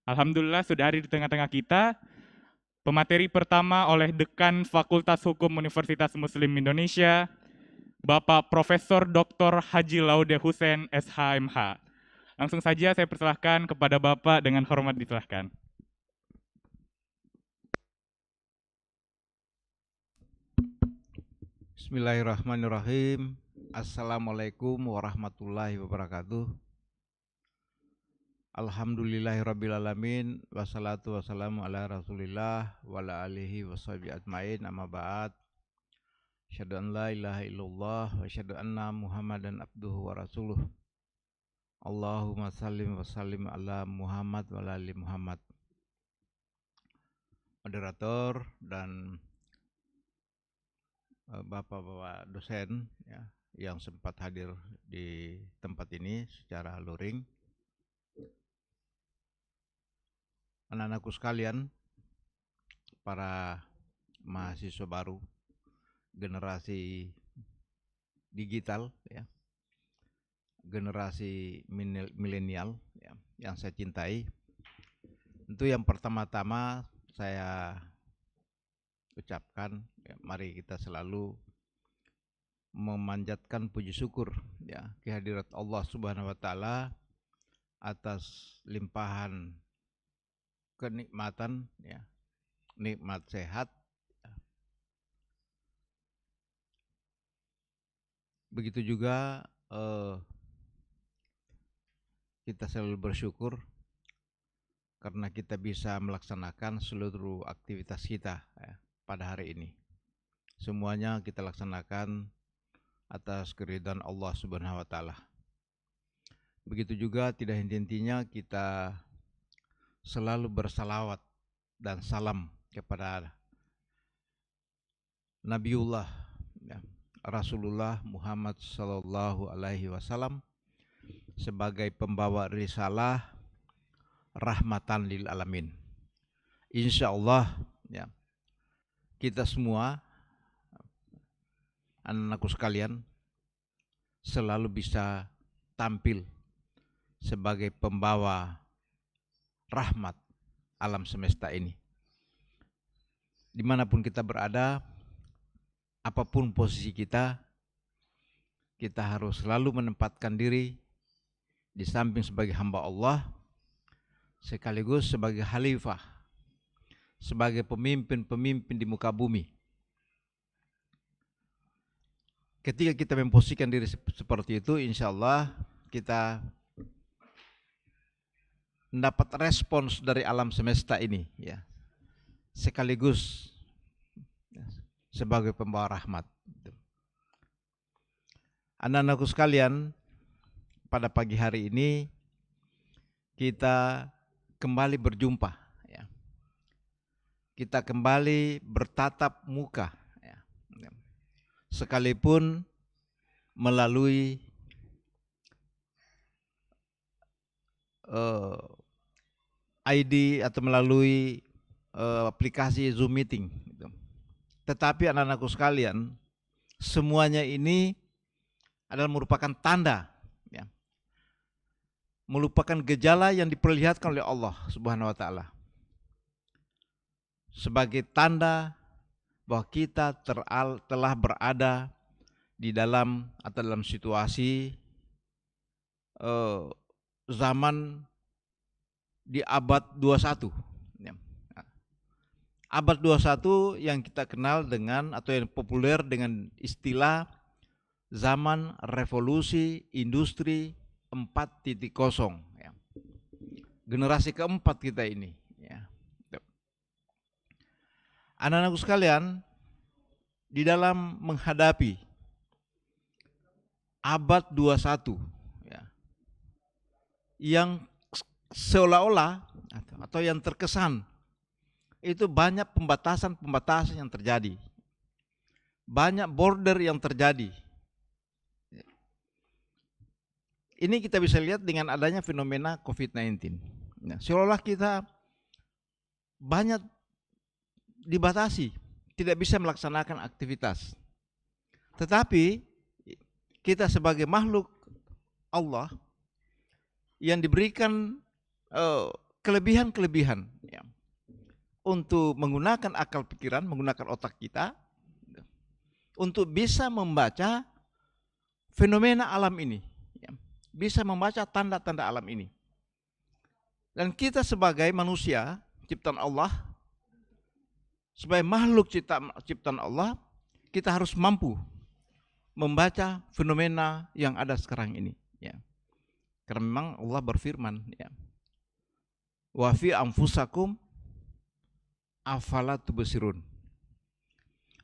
Alhamdulillah sudah hadir di tengah-tengah kita. Pemateri pertama oleh Dekan Fakultas Hukum Universitas Muslim Indonesia, Bapak Profesor Dr. Haji Laude Hussein, SHMH. Langsung saja saya persilahkan kepada Bapak dengan hormat disilahkan. Bismillahirrahmanirrahim. Assalamualaikum warahmatullahi wabarakatuh. Alhamdulillahirrabbilalamin. Wassalatu wassalamu ala rasulillah wa ala alihi wa sahbihi ajmain. Amma ba'd. Asyhadu an la ilaha illallah wa asyhadu anna muhammadan abduhu wa rasuluh. Allahumma sallim wa sallim ala Muhammad wa ala ali Muhammad. Moderator dan bapak-bapak dosen ya, yang sempat hadir di tempat ini secara luring. Anak-anakku sekalian, para mahasiswa baru, generasi digital, ya, generasi milenial ya, yang saya cintai. Tentu yang pertama-tama saya ucapkan, ya, mari kita selalu memanjatkan puji syukur ya kehadirat Allah Subhanahu wa taala atas limpahan kenikmatan ya, nikmat sehat. Begitu juga kita selalu bersyukur karena kita bisa melaksanakan seluruh aktivitas kita ya, pada hari ini. Semuanya kita laksanakan atas keridhaan Allah Subhanahu wa taala. Begitu juga tidak henti-hentinya kita selalu bersalawat dan salam kepada Nabiullah ya, Rasulullah Muhammad sallallahu alaihi wasallam sebagai pembawa risalah rahmatan lil alamin. Insyaallah ya, kita semua anak-anakku sekalian selalu bisa tampil sebagai pembawa rahmat alam semesta ini. Dimanapun kita berada, apapun posisi kita, kita harus selalu menempatkan diri di samping sebagai hamba Allah, sekaligus sebagai khalifah, sebagai pemimpin-pemimpin di muka bumi. Ketika kita memposisikan diri seperti itu, insya Allah kita mendapat respons dari alam semesta ini, ya, sekaligus sebagai pembawa rahmat. Anak-anakku sekalian, pada pagi hari ini kita kembali berjumpa, ya. Kita kembali bertatap muka, ya. Sekalipun melalui ID atau melalui aplikasi Zoom meeting. Tetapi anak-anakku sekalian, semuanya ini adalah merupakan tanda, ya, merupakan gejala yang diperlihatkan oleh Allah Subhanahu wa taala sebagai tanda bahwa kita telah berada di dalam atau dalam situasi zaman di abad 21. Ya. Abad 21 yang kita kenal dengan atau yang populer dengan istilah zaman revolusi industri 4.0. Ya. Generasi keempat kita ini. Ya. Anak-anakku sekalian, di dalam menghadapi abad 21 ya, yang seolah-olah atau yang terkesan itu banyak pembatasan-pembatasan yang terjadi, banyak border yang terjadi. Ini kita bisa lihat dengan adanya fenomena COVID-19. Nah, seolah kita banyak dibatasi, tidak bisa melaksanakan aktivitas. Tetapi kita sebagai makhluk Allah yang diberikan kelebihan-kelebihan ya, untuk menggunakan akal pikiran, menggunakan otak kita untuk bisa membaca fenomena alam ini, ya, bisa membaca tanda-tanda alam ini. Dan kita sebagai manusia ciptaan Allah, sebagai makhluk ciptaan Allah, kita harus mampu membaca fenomena yang ada sekarang ini. Ya. Karena memang Allah berfirman, ya, wa fi anfusakum afala tubsirun,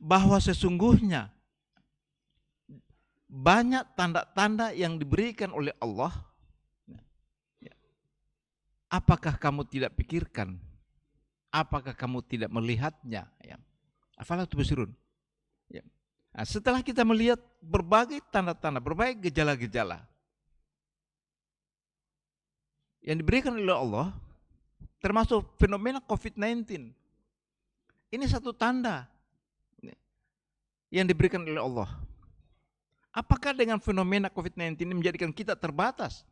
bahwa sesungguhnya banyak tanda-tanda yang diberikan oleh Allah. Apakah kamu tidak pikirkan? Apakah kamu tidak melihatnya? Ya. Afala tubsirun. Ya. Nah, setelah kita melihat berbagai tanda-tanda, berbagai gejala-gejala yang diberikan oleh Allah, termasuk fenomena COVID-19, ini satu tanda yang diberikan oleh Allah. Apakah dengan fenomena COVID-19 ini menjadikan kita terbatas,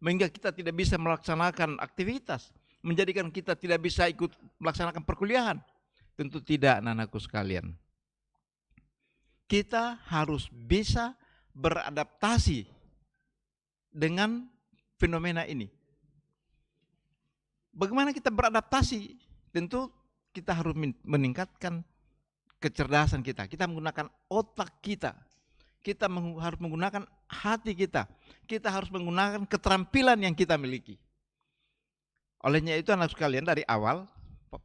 sehingga kita tidak bisa melaksanakan aktivitas, menjadikan kita tidak bisa ikut melaksanakan perkuliahan? Tentu tidak, anak-anakku sekalian. Kita harus bisa beradaptasi dengan fenomena ini. Bagaimana kita beradaptasi? Tentu kita harus meningkatkan kecerdasan kita. Kita menggunakan otak kita. Kita harus menggunakan hati kita. Kita harus menggunakan keterampilan yang kita miliki. Olehnya itu, anak sekalian, dari awal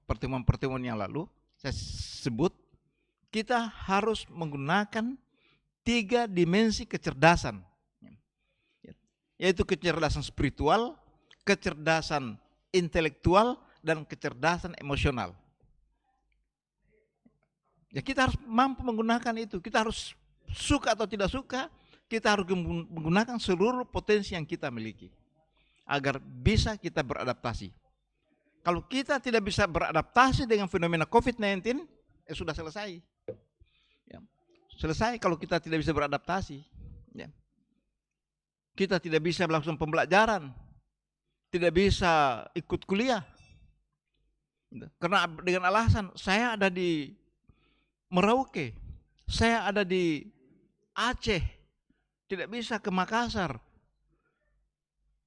pertemuan-pertemuan yang lalu saya sebut, kita harus menggunakan 3 dimensi kecerdasan, yaitu kecerdasan spiritual, kecerdasan intelektual, dan kecerdasan emosional. Ya, kita harus mampu menggunakan itu. Kita harus suka atau tidak suka, kita harus menggunakan seluruh potensi yang kita miliki agar bisa kita beradaptasi. Kalau kita tidak bisa beradaptasi dengan fenomena COVID-19, sudah selesai. Ya. Selesai kalau kita tidak bisa beradaptasi. Ya. Kita tidak bisa melakukan pembelajaran, tidak bisa ikut kuliah. Karena dengan alasan saya ada di Merauke, saya ada di Aceh, tidak bisa ke Makassar.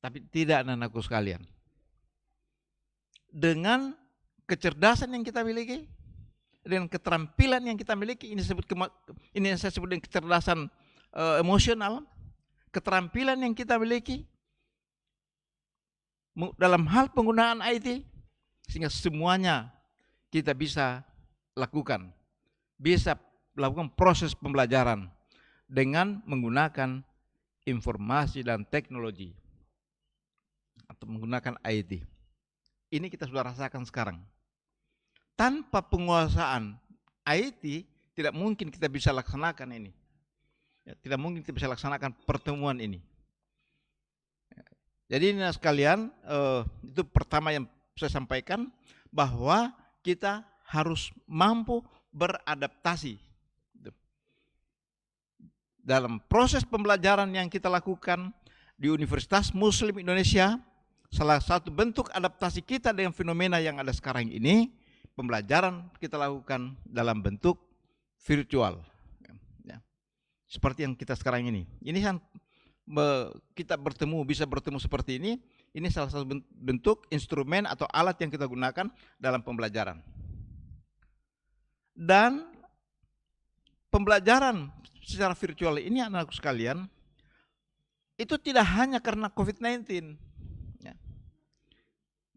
Tapi tidak, anak-anakku sekalian. Dengan kecerdasan yang kita miliki, dengan keterampilan yang kita miliki, ini yang saya sebut dengan kecerdasan emosional, keterampilan yang kita miliki dalam hal penggunaan IT, sehingga semuanya kita bisa lakukan, bisa melakukan proses pembelajaran dengan menggunakan informasi dan teknologi atau menggunakan IT. Ini kita sudah rasakan sekarang. Tanpa penguasaan IT, tidak mungkin kita bisa laksanakan ini. Ya, tidak mungkin kita bisa laksanakan pertemuan ini. Jadi ini sekalian, itu pertama yang saya sampaikan, bahwa kita harus mampu beradaptasi. Dalam proses pembelajaran yang kita lakukan di Universitas Muslim Indonesia, salah satu bentuk adaptasi kita dengan fenomena yang ada sekarang ini, pembelajaran kita lakukan dalam bentuk virtual. Ya. Seperti yang kita sekarang ini. Ini kan kita bisa bertemu seperti ini salah satu bentuk instrumen atau alat yang kita gunakan dalam pembelajaran. Dan pembelajaran secara virtual ini, anak-anakku sekalian, itu tidak hanya karena COVID-19, ya.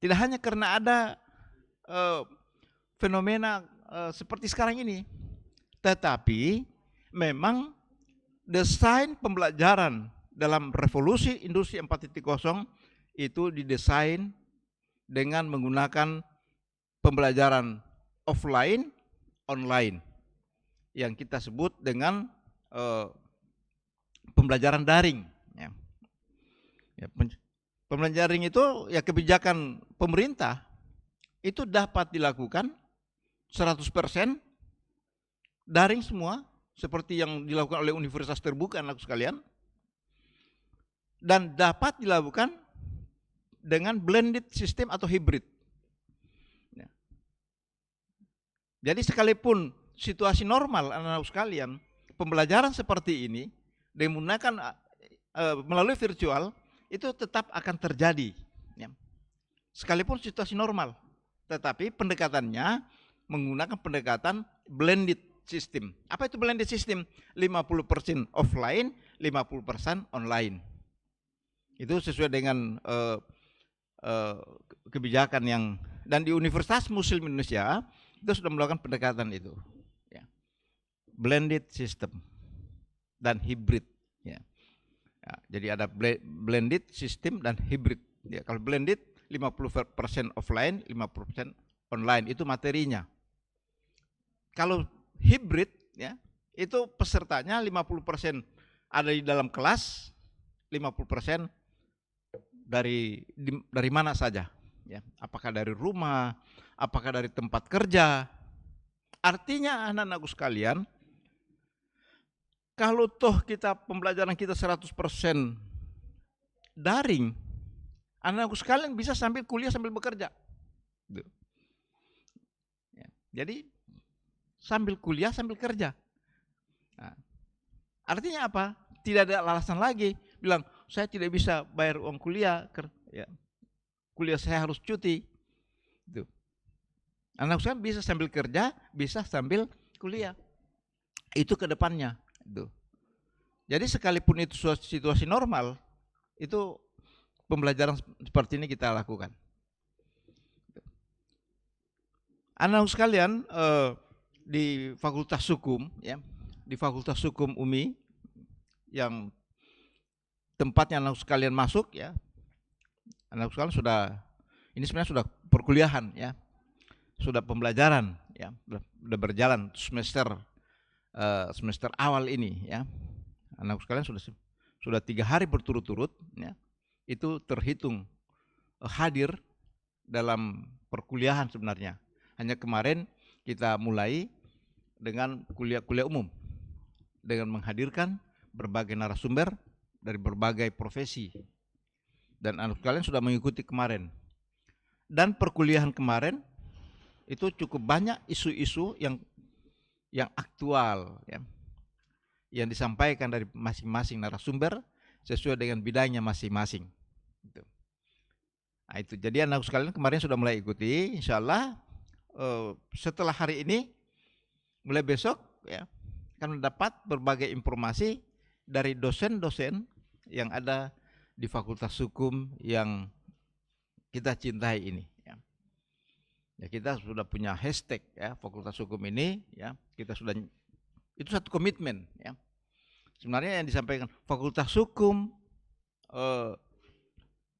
Tidak hanya karena ada fenomena seperti sekarang ini, tetapi memang desain pembelajaran dalam revolusi industri 4.0 itu didesain dengan menggunakan pembelajaran offline, online, yang kita sebut dengan pembelajaran daring. Ya. Pembelajaran daring itu ya kebijakan pemerintah itu dapat dilakukan 100% daring semua, seperti yang dilakukan oleh universitas terbuka, anak sekalian, dan dapat dilakukan dengan blended system atau hybrid. Ya. Jadi sekalipun situasi normal anak-anak sekalian, pembelajaran seperti ini menggunakan melalui virtual itu tetap akan terjadi. Ya. Sekalipun situasi normal, tetapi pendekatannya menggunakan pendekatan blended system. Apa itu blended system? 50% offline, 50% online. Itu sesuai dengan kebijakan yang, dan di Universitas Muslim Indonesia itu sudah melakukan pendekatan itu. Ya. Blended system dan hybrid. Ya. Ya, jadi ada blended system dan hybrid. Ya, kalau blended 50% offline, 50% online, itu materinya. Kalau hybrid, ya, itu pesertanya 50% ada di dalam kelas, 50% dari mana saja, ya. Apakah dari rumah, apakah dari tempat kerja. Artinya anak-anakku sekalian, kalau toh kita pembelajaran kita 100% daring, anak-anakku sekalian bisa sambil kuliah sambil bekerja. Ya, jadi sambil kuliah sambil kerja. Nah, artinya apa? Tidak ada alasan lagi bilang saya tidak bisa bayar uang kuliah, ya, kuliah saya harus cuti. Itu. Anak saya bisa sambil kerja, bisa sambil kuliah. Itu ke depannya. Itu. Jadi sekalipun itu situasi normal, itu pembelajaran seperti ini kita lakukan. Anak sekalian, di Fakultas Hukum, ya, di Fakultas Hukum UMI yang tempatnya anak sekalian masuk, ya, anak sekalian sudah, ini sebenarnya sudah perkuliahan, ya, sudah pembelajaran, ya, sudah berjalan semester awal ini, ya, anak sekalian sudah 3 hari berturut-turut, ya, itu terhitung hadir dalam perkuliahan sebenarnya. Hanya kemarin kita mulai dengan kuliah umum dengan menghadirkan berbagai narasumber dari berbagai profesi, dan anak kalian sudah mengikuti kemarin. Dan perkuliahan kemarin itu cukup banyak isu-isu yang aktual, ya, yang disampaikan dari masing-masing narasumber sesuai dengan bidangnya masing-masing. Nah, itu jadi anak sekalian kemarin sudah mulai ikuti. Insya Allah setelah hari ini, mulai besok, ya, akan mendapat berbagai informasi dari dosen-dosen yang ada di Fakultas Hukum yang kita cintai ini. Ya, ya, kita sudah punya hashtag, ya, Fakultas Hukum ini, ya, kita sudah, itu satu komitmen, ya. Sebenarnya yang disampaikan Fakultas Hukum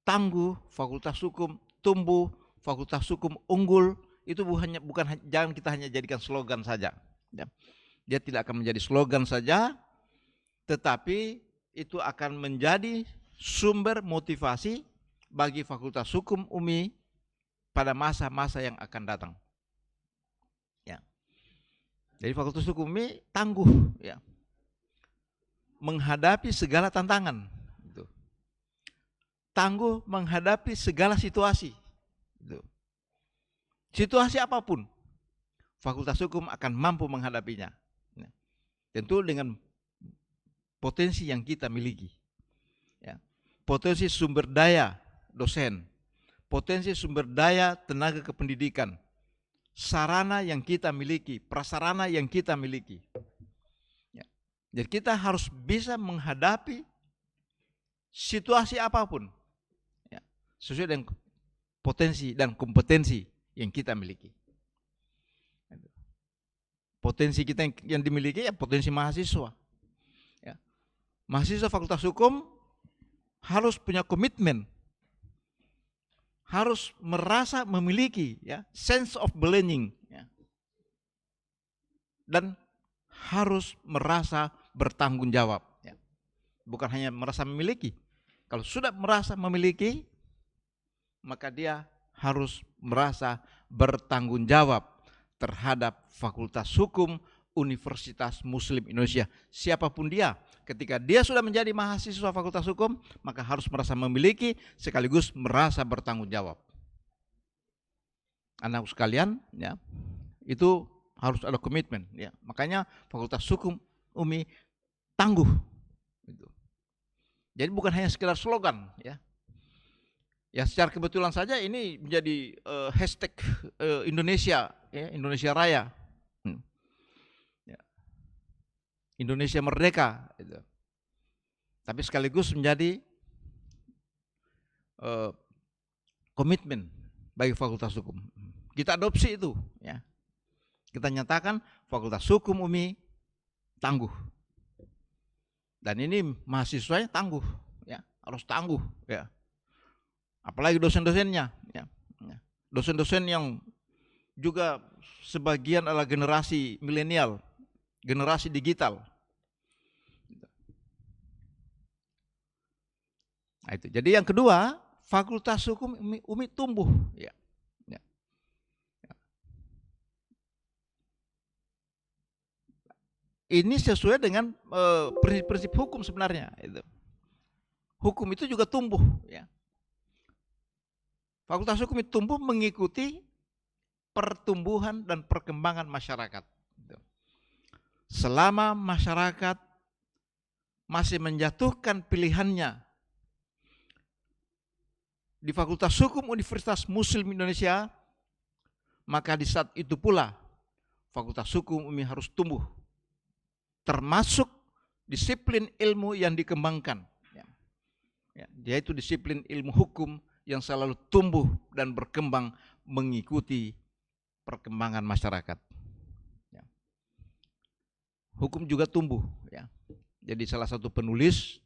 tangguh, Fakultas Hukum tumbuh, Fakultas Hukum unggul, itu bukan jangan kita hanya jadikan slogan saja, ya. Dia tidak akan menjadi slogan saja, tetapi itu akan menjadi sumber motivasi bagi Fakultas Hukum UMI pada masa-masa yang akan datang. Ya. Jadi Fakultas Hukum UMI tangguh, ya, menghadapi segala tantangan, gitu. Tangguh menghadapi segala situasi, gitu. Situasi apapun, Fakultas Hukum akan mampu menghadapinya. Tentu dengan potensi yang kita miliki, ya. Potensi sumber daya dosen, potensi sumber daya tenaga kependidikan, sarana yang kita miliki, prasarana yang kita miliki. Ya. Jadi kita harus bisa menghadapi situasi apapun, ya, sesuai dengan potensi dan kompetensi yang kita miliki. Potensi kita yang dimiliki, ya, potensi mahasiswa. Ya. Mahasiswa Fakultas Hukum harus punya komitmen, harus merasa memiliki, ya, sense of belonging, ya, dan harus merasa bertanggung jawab. Ya. Bukan hanya merasa memiliki. Kalau sudah merasa memiliki, maka dia harus merasa bertanggung jawab terhadap Fakultas Hukum Universitas Muslim Indonesia. Siapapun dia, ketika dia sudah menjadi mahasiswa Fakultas Hukum, maka harus merasa memiliki sekaligus merasa bertanggung jawab. Anak sekalian, ya, itu harus ada komitmen. Ya. Makanya Fakultas Hukum UMI tangguh. Gitu. Jadi bukan hanya sekedar slogan, ya. Ya secara kebetulan saja ini menjadi hashtag Indonesia, ya, Indonesia Raya. Indonesia Merdeka, gitu. Tapi sekaligus menjadi komitmen bagi Fakultas Hukum. Kita adopsi itu, ya. Kita nyatakan Fakultas Hukum UMI tangguh, dan ini mahasiswanya tangguh, ya, harus tangguh, ya. Apalagi dosen-dosennya, ya. Dosen-dosen yang juga sebagian adalah generasi milenial, generasi digital. Nah, itu. Jadi yang kedua, Fakultas Hukum UMI tumbuh. Ya. Ya. Ya. Ini sesuai dengan prinsip-prinsip hukum sebenarnya. Itu. Hukum itu juga tumbuh. Ya. Fakultas Hukum itu tumbuh mengikuti pertumbuhan dan perkembangan masyarakat. Selama masyarakat masih menjatuhkan pilihannya di Fakultas Hukum Universitas Muslim Indonesia, maka di saat itu pula Fakultas Hukum UMI harus tumbuh, termasuk disiplin ilmu yang dikembangkan, yaitu disiplin ilmu hukum yang selalu tumbuh dan berkembang mengikuti perkembangan masyarakat. Hukum juga tumbuh, ya. Jadi salah satu penulis,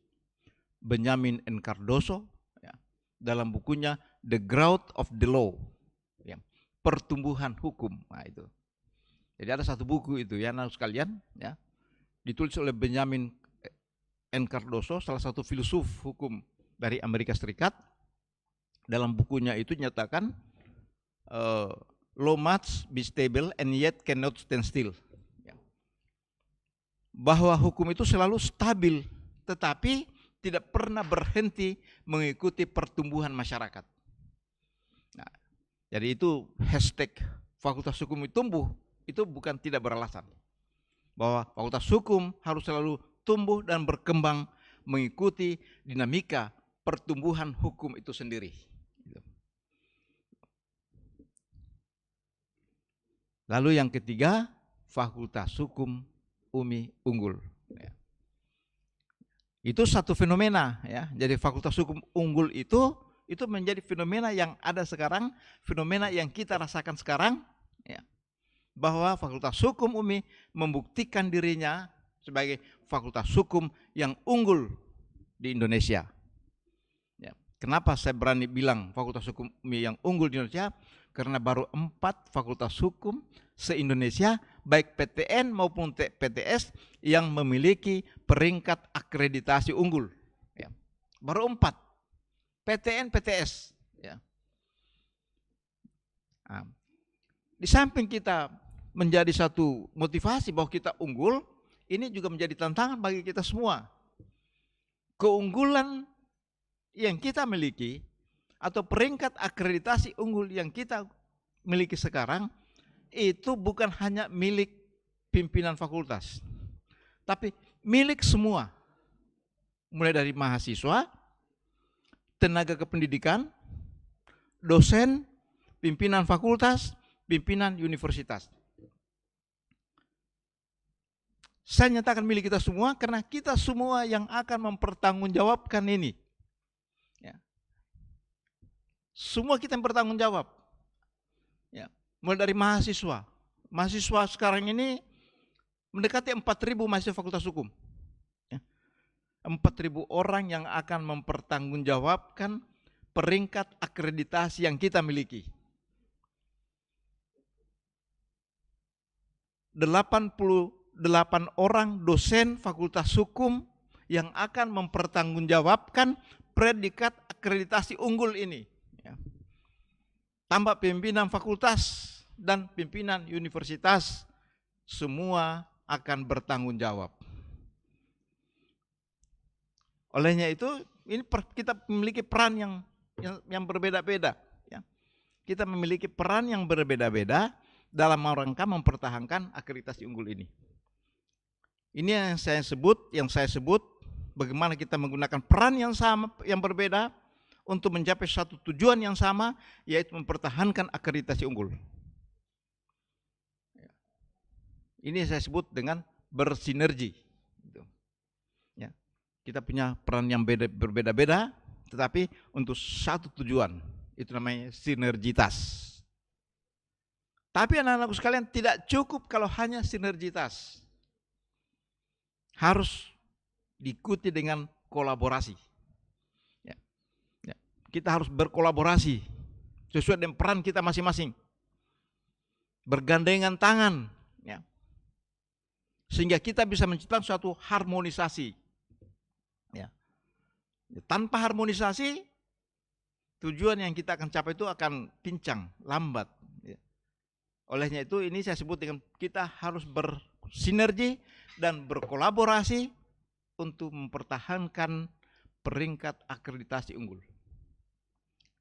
Benjamin N. Cardoso, ya, dalam bukunya The Growth of the Law, ya, pertumbuhan hukum. Nah, itu. Jadi ada satu buku itu, ya, anak sekalian, ya, ditulis oleh Benjamin N. Cardoso, salah satu filsuf hukum dari Amerika Serikat. Dalam bukunya itu nyatakan law must be stable and yet cannot stand still. Bahwa hukum itu selalu stabil, tetapi tidak pernah berhenti mengikuti pertumbuhan masyarakat. Nah, jadi itu hashtag Fakultas Hukum itu tumbuh, itu bukan tidak beralasan. Bahwa Fakultas Hukum harus selalu tumbuh dan berkembang mengikuti dinamika pertumbuhan hukum itu sendiri. Lalu yang ketiga, Fakultas Hukum UMI unggul. Ya. Itu satu fenomena, ya. Jadi Fakultas Hukum unggul itu menjadi fenomena yang ada sekarang, fenomena yang kita rasakan sekarang, ya. Bahwa Fakultas Hukum UMI membuktikan dirinya sebagai Fakultas Hukum yang unggul di Indonesia. Ya. Kenapa saya berani bilang Fakultas Hukum UMI yang unggul di Indonesia? Karena baru 4 fakultas hukum se-Indonesia, baik PTN maupun PTS, yang memiliki peringkat akreditasi unggul. Ya. Baru 4, PTN, PTS. Ya. Nah, di samping kita menjadi satu motivasi bahwa kita unggul, ini juga menjadi tantangan bagi kita semua. Keunggulan yang kita miliki atau peringkat akreditasi unggul yang kita miliki sekarang itu bukan hanya milik pimpinan fakultas, tapi milik semua, mulai dari mahasiswa, tenaga kependidikan, dosen, pimpinan fakultas, pimpinan universitas. Saya nyatakan milik kita semua karena kita semua yang akan mempertanggungjawabkan ini. Semua kita yang bertanggung jawab, ya, mulai dari mahasiswa. Mahasiswa sekarang ini mendekati 4.000 mahasiswa Fakultas Hukum. Ya. 4.000 orang yang akan mempertanggungjawabkan peringkat akreditasi yang kita miliki. 88 orang dosen Fakultas Hukum yang akan mempertanggungjawabkan predikat akreditasi unggul ini. Tambah pimpinan fakultas dan pimpinan universitas, semua akan bertanggung jawab. Olehnya itu, ini kita memiliki peran yang berbeda-beda. Ya. Kita memiliki peran yang berbeda-beda dalam rangka mempertahankan akreditasi unggul ini. Ini yang saya sebut bagaimana kita menggunakan peran yang sama, yang berbeda untuk mencapai satu tujuan yang sama, yaitu mempertahankan akreditasi unggul. Ini saya sebut dengan bersinergi. Ya. Kita punya peran yang berbeda-beda, tetapi untuk satu tujuan, itu namanya sinergitas. Tapi anak-anakku sekalian, tidak cukup kalau hanya sinergitas. Harus diikuti dengan kolaborasi. Ya. Ya. Kita harus berkolaborasi sesuai dengan peran kita masing-masing. Bergandengan tangan. Ya. Sehingga kita bisa menciptakan suatu harmonisasi. Ya. Tanpa harmonisasi, tujuan yang kita akan capai itu akan pincang, lambat. Ya. Olehnya itu, ini saya sebut dengan kita harus bersinergi dan berkolaborasi untuk mempertahankan peringkat akreditasi unggul.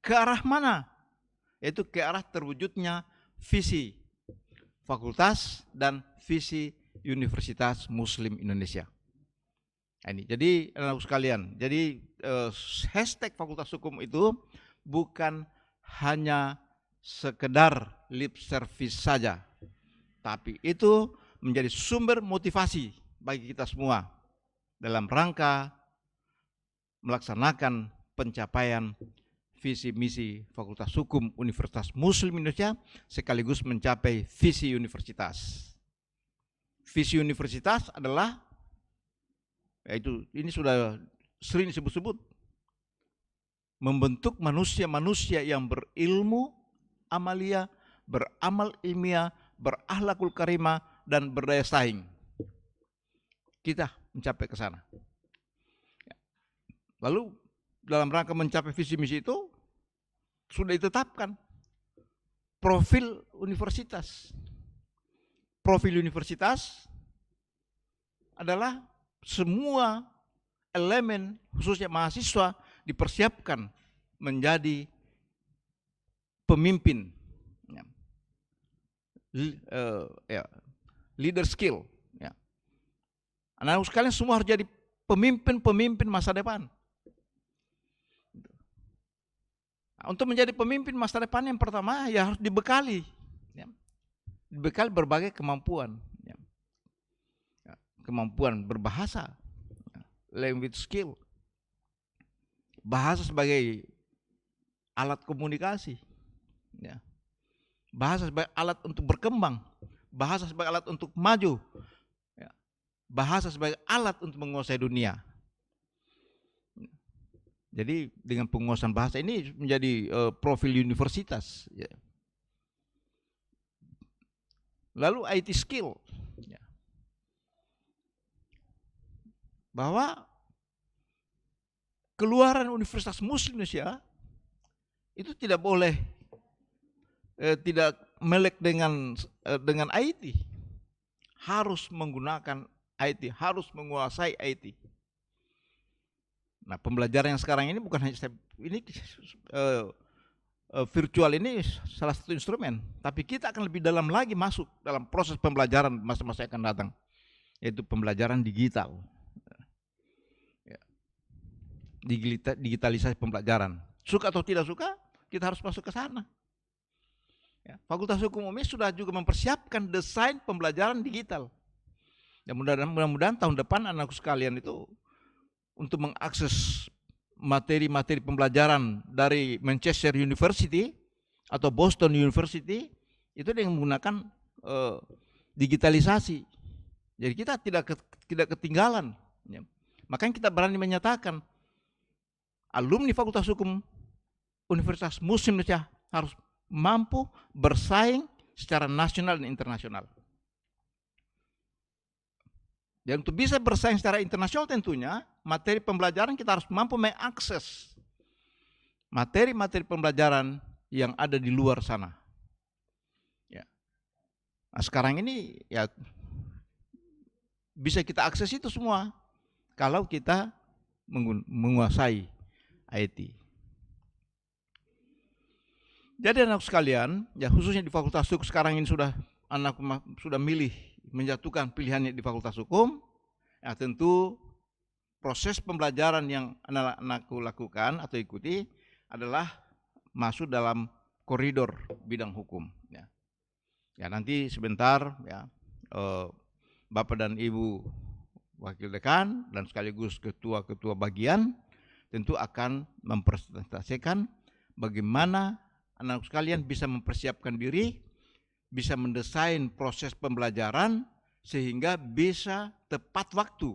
Ke arah mana? Yaitu ke arah terwujudnya visi fakultas dan visi Universitas Muslim Indonesia. Ini, jadi anak-anak sekalian, jadi hashtag Fakultas Hukum itu bukan hanya sekedar lip service saja, tapi itu menjadi sumber motivasi bagi kita semua dalam rangka melaksanakan pencapaian visi misi Fakultas Hukum Universitas Muslim Indonesia sekaligus mencapai visi universitas. Visi universitas adalah, yaitu ini sudah sering disebut-sebut, membentuk manusia-manusia yang berilmu, amalia, beramal ilmiah, berakhlakul karimah, dan berdaya saing. Kita mencapai ke sana. Lalu dalam rangka mencapai visi misi itu sudah ditetapkan profil universitas. Profil universitas adalah semua elemen khususnya mahasiswa dipersiapkan menjadi pemimpin. Leader skill. Ya. Anak-anak sekalian semua harus jadi pemimpin-pemimpin masa depan. Nah, untuk menjadi pemimpin masa depan yang pertama ya harus dibekali. Ya. Dibekali berbagai kemampuan. Ya. Ya. Kemampuan berbahasa. Ya. Language skill. Bahasa sebagai alat komunikasi. Ya. Bahasa sebagai alat untuk berkembang. Bahasa sebagai alat untuk maju, ya. Bahasa sebagai alat untuk menguasai dunia. Jadi dengan penguasaan bahasa ini menjadi profil universitas. Ya. Lalu IT skill, ya. Bahwa keluaran Universitas Muslim Indonesia itu tidak boleh tidak melek dengan IT, harus menggunakan IT, harus menguasai IT. Nah, pembelajaran yang sekarang ini bukan hanya virtual ini salah satu instrumen, tapi kita akan lebih dalam lagi masuk dalam proses pembelajaran masa-masa yang akan datang, yaitu pembelajaran digital. Digitalisasi pembelajaran. Suka atau tidak suka, kita harus masuk ke sana. Ya, Fakultas Hukum UMI sudah juga mempersiapkan desain pembelajaran digital. Dan mudah-mudahan tahun depan anak sekalian itu untuk mengakses materi-materi pembelajaran dari Manchester University atau Boston University itu dengan menggunakan digitalisasi. Jadi kita tidak ketinggalan. Ya. Makanya kita berani menyatakan alumni Fakultas Hukum Universitas Muslim Indonesia harus mampu bersaing secara nasional dan internasional. Dan untuk bisa bersaing secara internasional tentunya materi pembelajaran kita harus mampu mengakses materi-materi pembelajaran yang ada di luar sana. Ya. Nah, sekarang ini ya bisa kita akses itu semua kalau kita menguasai IT. Jadi anak sekalian, ya khususnya di Fakultas Hukum sekarang ini anak sudah milih menjatuhkan pilihannya di Fakultas Hukum, ya tentu proses pembelajaran yang anak-anakku lakukan atau ikuti adalah masuk dalam koridor bidang hukum. Ya nanti sebentar ya Bapak dan Ibu Wakil Dekan dan sekaligus ketua-ketua bagian tentu akan mempresentasikan bagaimana anak sekalian bisa mempersiapkan diri, bisa mendesain proses pembelajaran sehingga bisa tepat waktu.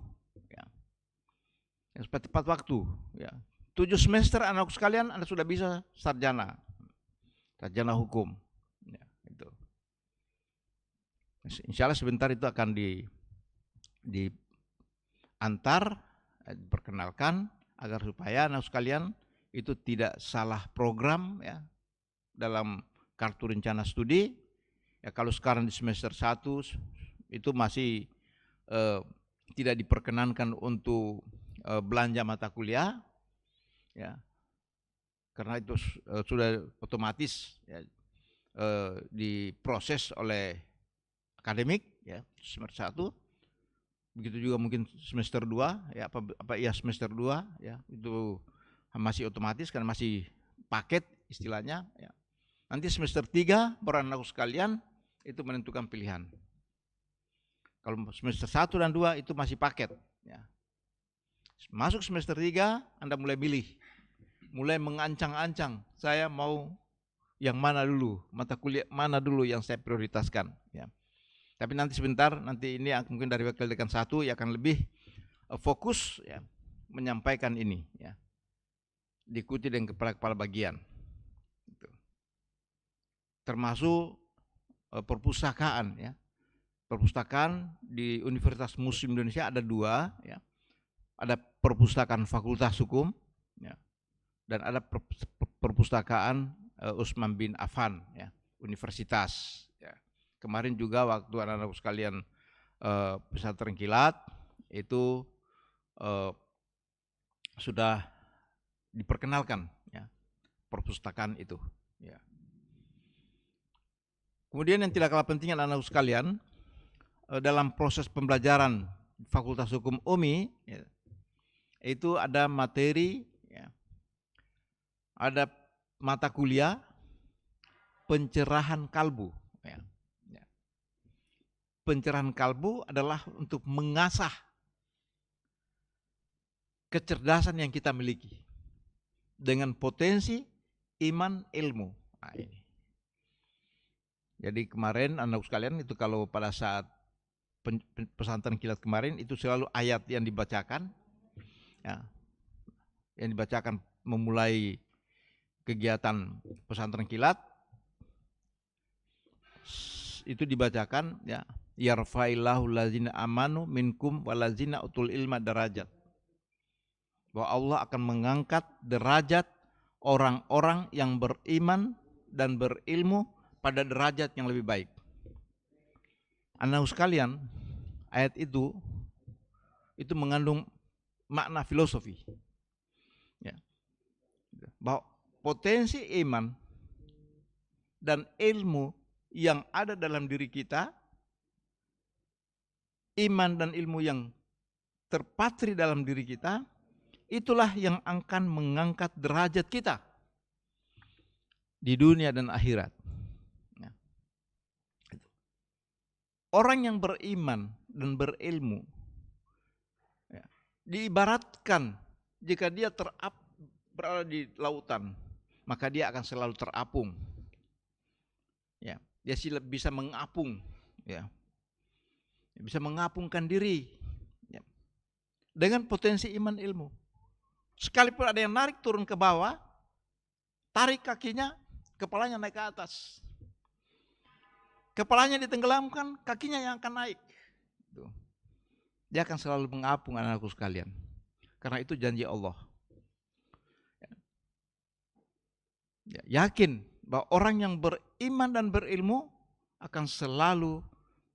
Yang tepat waktu. Ya. 7 semester anak sekalian Anda sudah bisa sarjana hukum. Ya, itu. Insya Allah sebentar itu akan diantar, diperkenalkan agar supaya anak sekalian itu tidak salah program ya dalam kartu rencana studi. Ya kalau sekarang di semester 1 itu masih tidak diperkenankan untuk belanja mata kuliah, ya karena itu sudah otomatis ya, diproses oleh akademik ya semester 1. Begitu juga mungkin semester 2 ya semester 2 ya itu masih otomatis karena masih paket istilahnya ya. Nanti semester 3 baru anak sekalian itu menentukan pilihan. Kalau semester 1 dan 2 itu masih paket ya. Masuk semester 3 Anda mulai milih, mulai mengancang-ancang, saya mau yang mana dulu, mata kuliah mana dulu yang saya prioritaskan ya. Tapi nanti sebentar, nanti ini mungkin dari Wakil Dekan 1 ya akan lebih fokus ya menyampaikan ini ya. Diikuti dengan kepala-kepala bagian. Gitu. Termasuk perpustakaan ya. Perpustakaan di Universitas Muslim Indonesia ada 2 ya. Ada perpustakaan Fakultas Hukum ya. Dan ada perpustakaan Utsman bin Affan ya, Universitas ya. Kemarin juga waktu anak-anak sekalian pesantren kilat itu sudah diperkenalkan ya perpustakaan itu ya. Kemudian yang tidak kalah penting anak-anak sekalian dalam proses pembelajaran Fakultas Hukum UMI ya, itu ada materi ya, ada mata kuliah pencerahan kalbu ya. Pencerahan kalbu adalah untuk mengasah kecerdasan yang kita miliki dengan potensi iman ilmu. Nah, ini. Jadi kemarin anak sekalian itu kalau pada saat pesantren kilat kemarin itu selalu ayat yang dibacakan, ya, yang dibacakan memulai kegiatan pesantren kilat itu dibacakan ya. Yarfa'illahu lazina amanu minkum walazina utul ilma darajat. Bahwa Allah akan mengangkat derajat orang-orang yang beriman dan berilmu pada derajat yang lebih baik. Anak sekalian, ayat itu mengandung makna filosofi. Ya. Bahwa potensi iman dan ilmu yang ada dalam diri kita, iman dan ilmu yang terpatri dalam diri kita, itulah yang akan mengangkat derajat kita di dunia dan akhirat. Orang yang beriman dan berilmu ya, diibaratkan jika dia berada di lautan, maka dia akan selalu terapung. Ya, dia bisa mengapung, ya, bisa mengapungkan diri ya, dengan potensi iman ilmu. Sekalipun ada yang narik turun ke bawah, tarik kakinya, kepalanya naik ke atas. Kepalanya ditenggelamkan, kakinya yang akan naik. Dia akan selalu mengapung anak-anakku sekalian. Karena itu janji Allah. Ya, yakin bahwa orang yang beriman dan berilmu akan selalu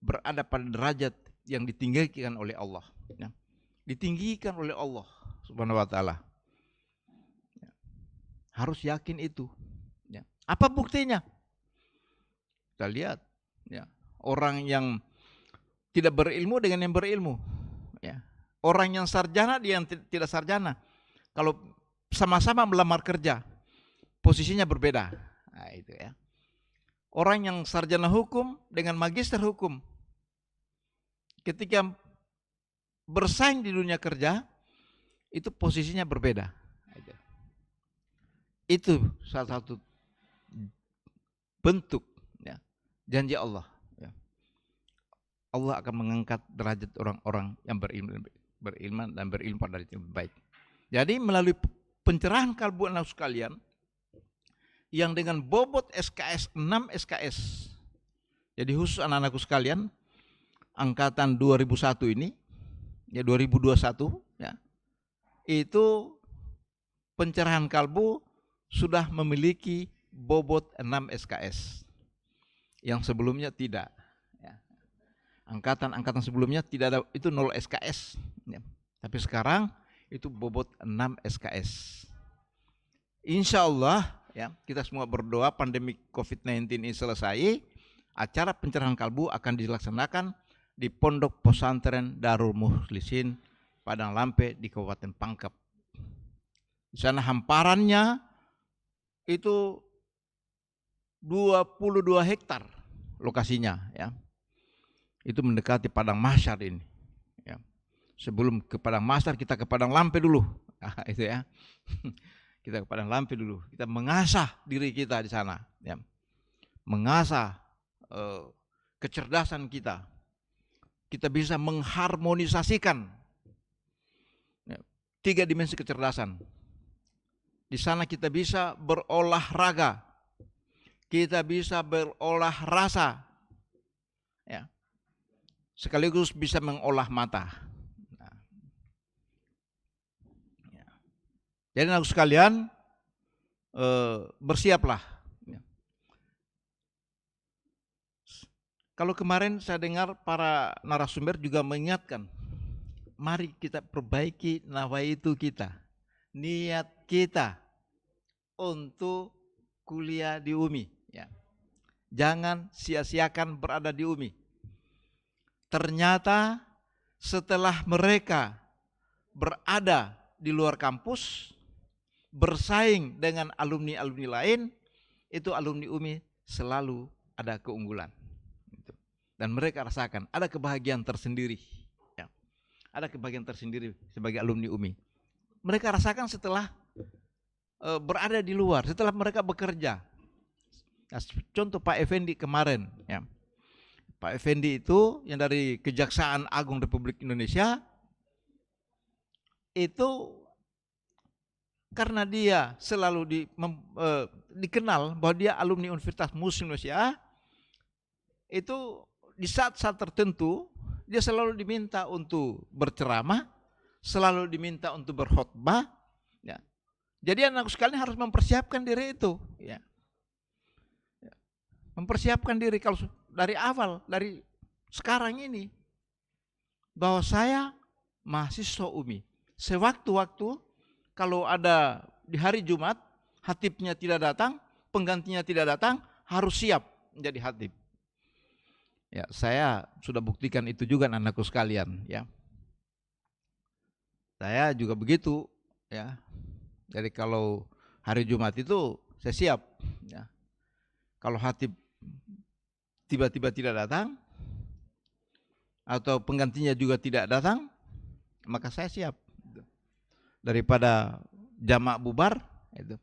berada pada derajat yang ditinggikan oleh Allah, ya. Ditinggikan oleh Allah Subhanahu wa taala. Ya. Harus yakin itu, ya. Apa buktinya? Kita lihat, ya. Orang yang tidak berilmu dengan yang berilmu, ya. Orang yang sarjana dengan yang tidak sarjana, kalau sama-sama melamar kerja, posisinya berbeda. Nah, itu ya. Orang yang sarjana hukum dengan magister hukum, ketika bersaing di dunia kerja, itu posisinya berbeda. Itu salah satu bentuk, ya, janji Allah. Ya. Allah akan mengangkat derajat orang-orang yang berilmu dan berilmu pada yang baik. Jadi melalui pencerahan kalbu anak sekalian, yang dengan bobot SKS 6 SKS. Jadi khusus anak-anakku sekalian, angkatan 2001 ini, ya 2021, ya, itu pencerahan kalbu sudah memiliki bobot 6 SKS. Yang sebelumnya tidak. Ya. Angkatan-angkatan sebelumnya tidak ada, itu 0 SKS. Ya. Tapi sekarang itu bobot 6 SKS. Insya Allah, ya, kita semua berdoa pandemi COVID-19 ini selesai, acara pencerahan kalbu akan dilaksanakan di Pondok Pesantren Darul Mukhlisin Padang Lampe di Kabupaten Pangkep. Di sana hamparannya itu 22 hektar lokasinya, ya. Itu mendekati Padang Mahsyar ini, ya. Sebelum ke Padang Mahsyar kita ke Padang Lampe dulu. Nah, itu ya. Kita ke Padang Lampe dulu. Kita mengasah diri kita di sana, ya. Mengasah kecerdasan kita. Kita bisa mengharmonisasikan, ya, 3 dimensi kecerdasan. Di sana kita bisa berolahraga, kita bisa berolah rasa, ya, sekaligus bisa mengolah mata. Nah, ya. Jadi anak sekalian, bersiaplah. Ya. Kalau kemarin saya dengar para narasumber juga mengingatkan, mari kita perbaiki nawaitu kita, niat kita untuk kuliah di UMI, ya. Jangan sia-siakan berada di UMI. Ternyata setelah mereka berada di luar kampus, bersaing dengan alumni-alumni lain, itu alumni UMI selalu ada keunggulan. Dan mereka rasakan ada kebahagiaan tersendiri, ya. Ada kebahagiaan tersendiri sebagai alumni UMI. Mereka rasakan setelah berada di luar, setelah mereka bekerja. Nah, contoh Pak Effendi kemarin, ya. Pak Effendi itu yang dari Kejaksaan Agung Republik Indonesia, itu karena dia selalu dikenal bahwa dia alumni Universitas Muslim Indonesia, itu di saat-saat tertentu dia selalu diminta untuk berceramah, selalu diminta untuk berkhutbah, ya. Jadi anak sekalian harus mempersiapkan diri itu, ya. Mempersiapkan diri kalau dari awal, dari sekarang ini, bahwa saya mahasiswa UMI. Sewaktu-waktu kalau ada di hari Jumat, khatibnya tidak datang, penggantinya tidak datang, harus siap menjadi khatib. Ya, saya sudah buktikan itu juga anakku sekalian, ya. Saya juga begitu, ya. Jadi kalau hari Jumat itu saya siap, ya. Kalau khatib tiba-tiba tidak datang atau penggantinya juga tidak datang, maka saya siap. Daripada jamak bubar, itu.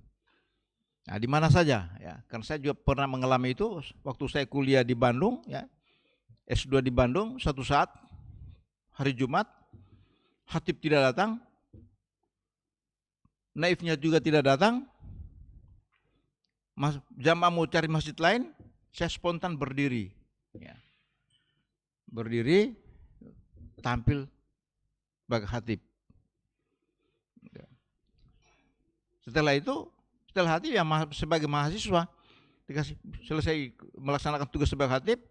Nah, di mana saja, ya. Karena saya juga pernah mengalami itu waktu saya kuliah di Bandung, ya. S2 di Bandung, suatu saat hari Jumat, khatib tidak datang, naifnya juga tidak datang, jamaah mau cari masjid lain, saya spontan berdiri, ya. Berdiri, tampil sebagai khatib. Setelah itu, setelah khatib ya sebagai mahasiswa, dikasih selesai melaksanakan tugas sebagai khatib,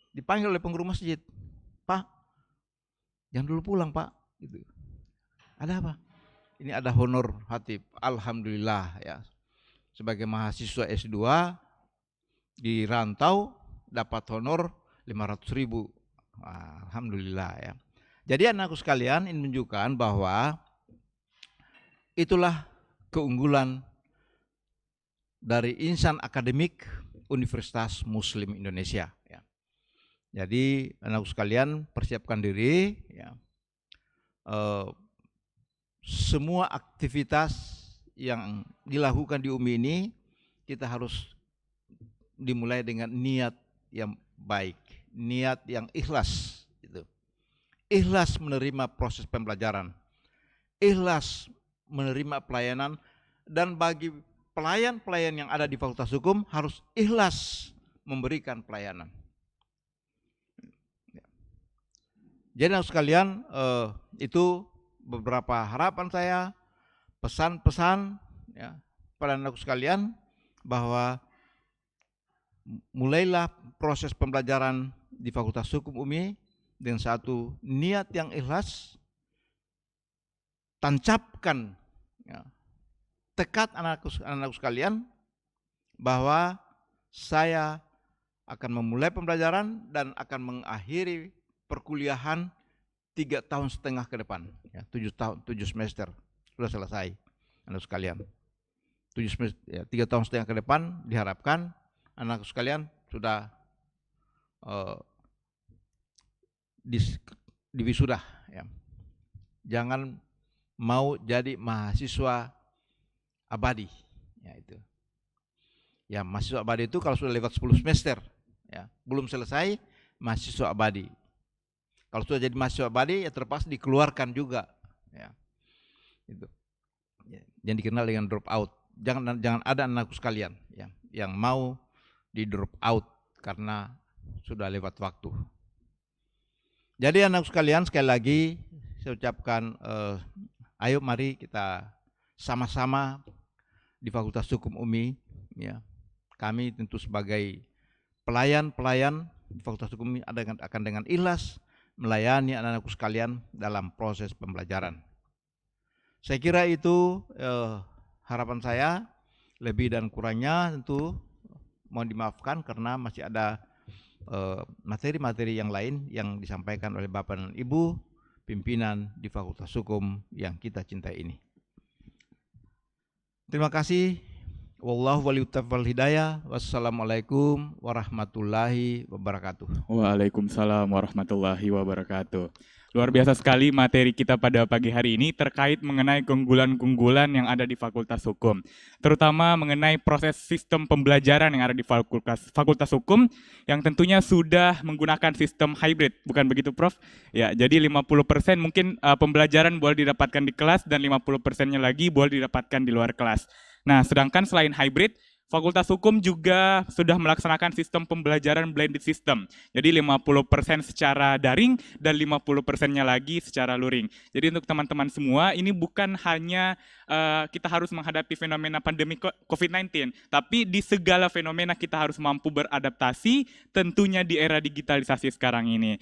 dipanggil oleh pengurus masjid, Pak, Jangan dulu pulang Pak. Gitu. Ada apa? Ini ada honor Hatib. Alhamdulillah ya. Sebagai mahasiswa S2 di rantau dapat honor 500.000. Alhamdulillah ya. Jadi anakku sekalian, ini menunjukkan bahwa itulah keunggulan dari insan akademik Universitas Muslim Indonesia. Ya. Jadi anakku sekalian persiapkan diri. Ya. Semua aktivitas yang dilakukan di UMI ini kita harus dimulai dengan niat yang baik, niat yang ikhlas. Gitu. Ikhlas menerima proses pembelajaran, ikhlas menerima pelayanan, dan bagi pelayan-pelayan yang ada di Fakultas Hukum harus ikhlas memberikan pelayanan. Jadi sekalian, itu beberapa harapan saya, pesan-pesan ya, pada anakku sekalian, bahwa mulailah proses pembelajaran di Fakultas Hukum UMI dengan satu niat yang ikhlas, tancapkan ya, tekad anakku sekalian bahwa saya akan memulai pembelajaran dan akan mengakhiri perkuliahan 3,5 tahun ke depan, ya, 7 semester sudah selesai, anak sekalian. 3,5 tahun ke depan diharapkan anak sekalian sudah di wisuda. Ya. Jangan mau jadi mahasiswa abadi, ya itu. Ya mahasiswa abadi itu kalau sudah lewat 10 semester, ya belum selesai mahasiswa abadi. Kalau sudah jadi mahasiswa abadi, ya terpaksa dikeluarkan juga. Ya. Itu. Yang dikenal dengan drop out. Jangan ada anakku sekalian ya, yang mau di drop out karena sudah lewat waktu. Jadi anakku sekalian, sekali lagi saya ucapkan, ayo mari kita sama-sama di Fakultas Hukum UMI. Ya. Kami tentu sebagai pelayan-pelayan di Fakultas Hukum UMI akan dengan ikhlas melayani anak-anakku sekalian dalam proses pembelajaran. Saya kira itu harapan saya. Lebih dan kurangnya tentu mohon dimaafkan karena masih ada materi-materi yang lain yang disampaikan oleh Bapak dan Ibu pimpinan di Fakultas Hukum yang kita cintai ini. Terima kasih. Wallahu waliyut wal hidayah. Wassalamualaikum warahmatullahi wabarakatuh. Waalaikumsalam warahmatullahi wabarakatuh. Luar biasa sekali materi kita pada pagi hari ini terkait mengenai keunggulan-keunggulan yang ada di Fakultas Hukum. Terutama mengenai proses sistem pembelajaran yang ada di Fakultas Hukum yang tentunya sudah menggunakan sistem hybrid, bukan begitu Prof? Ya, jadi 50% mungkin pembelajaran boleh didapatkan di kelas dan 50%-nya lagi boleh didapatkan di luar kelas. Nah, sedangkan selain hybrid, Fakultas Hukum juga sudah melaksanakan sistem pembelajaran blended system. Jadi 50% secara daring dan 50%-nya lagi secara luring. Jadi untuk teman-teman semua, ini bukan hanya kita harus menghadapi fenomena pandemi COVID-19, tapi di segala fenomena kita harus mampu beradaptasi, tentunya di era digitalisasi sekarang ini.